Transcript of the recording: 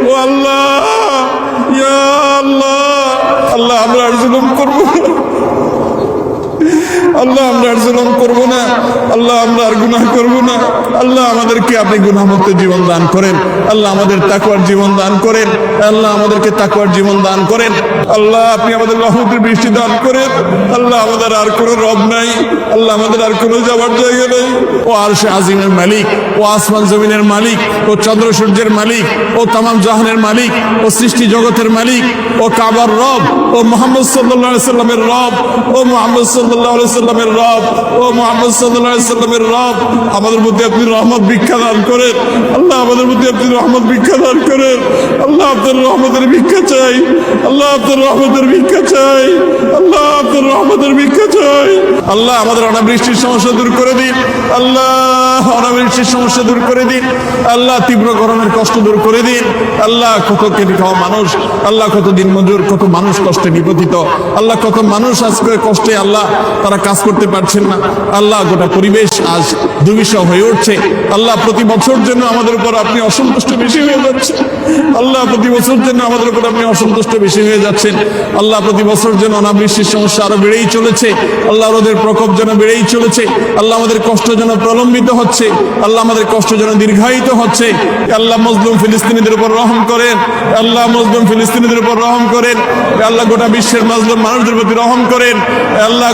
ও আল্লাহ, ইয়া আল্লাহ, আল্লাহ আমরা আর জুলুম করবো না, আল্লাহ আমরা আর জুলুম করবো না, আল্লাহ আমরা আর গুনাহ করবো না। আল্লাহ আমাদেরকে আপনি গুনাহমুক্ত জীবন দান করেন, আল্লাহ আমাদের তাকওয়ার জীবন দান করেন, আল্লাহ আমাদেরকে তাকওয়ার জীবন দান করেন। আল্লাহ আপনি আমাদের রহমতের বৃষ্টি দান করেন। আল্লাহ আমাদের আর কোনো রব নাই, আল্লাহ আমাদের আর কোনো যাবার জায়গা নেই। ও আরশে আজিমের মালিক, ও আসমান জমিনের মালিক, ও চন্দ্র সূর্যের মালিক, ও তামাম জাহানের মালিক, ও সৃষ্টি জগতের মালিক, ও কাবার রব, ও মুহাম্মদ সাল্লাল্লাহু আলাইহি সাল্লামের রব, ও মুহাম্মদ সাল্লাল্লাহু আলাইহি সাল্লামের রব, ও মুহাম্মদ সাল্লাল্লাহু আলাইহি সাল্লামের রব, আমাদের মধ্যে আপনি রহমত ভিক্ষা দান করেন। আল্লাহ আমাদের মধ্যে আপনি রহমত ভিক্ষা দান করেন। আল্লাহ আপনার রহমতের ভিক্ষা চাই, আল্লাহ আপনার রহমতের ভিক্ষা চাই, আল্লাহ আপনার রহমতের ভিক্ষা চাই। আল্লাহ আমাদের অনাবৃষ্টির সমস্যা দূর করে দিন, আল্লাহ অনাবৃষ্টির সমস্যা দূর করে দিন, আল্লাহ তীব্র গরমের কষ্ট দূর করে দিন। আল্লাহ কত কেটে খাওয়া মানুষ, আল্লাহ কত দিন মজুর, কত মানুষ কষ্টে নিপতিত, আল্লাহ কত মানুষ আজকে কষ্টে আল্লাহ তারা কাজ করতে পারছেন না। আল্লাহ গোটা পরিবেশ আজ দুর্বিষহ হয়ে উঠছে। আল্লাহ প্রতি বছর জন্য আমাদের উপর আপনি অসন্তুষ্ট বেশি হয়ে যাচ্ছেন, আল্লাহ প্রতি বছর জন্য আমাদের উপর আপনি অসন্তুষ্ট বেশি হয়ে যাচ্ছেন। আল্লাহ প্রতি বছর যেন অনাবৃষ্টির সমস্যা আরো বেড়েই চলেছে, আল্লাহ রোদের প্রকোপ যেন বেড়েই চলেছে, আল্লাহ আমাদের কষ্ট যেন প্রলম্বিত হচ্ছে, আল্লাহ আমাদের কষ্ট যেন দীর্ঘায়িত হচ্ছে। আল্লাহ মজলুম ফিলিস্তিনিদের উপর রহম করেন, আল্লাহ মজলুম ফিলিস্তিনিদের উপর রহম করেন, আল্লাহ গোটা বিশ্বের মজলুম মানুষদের প্রতি রহম করেন, আল্লাহ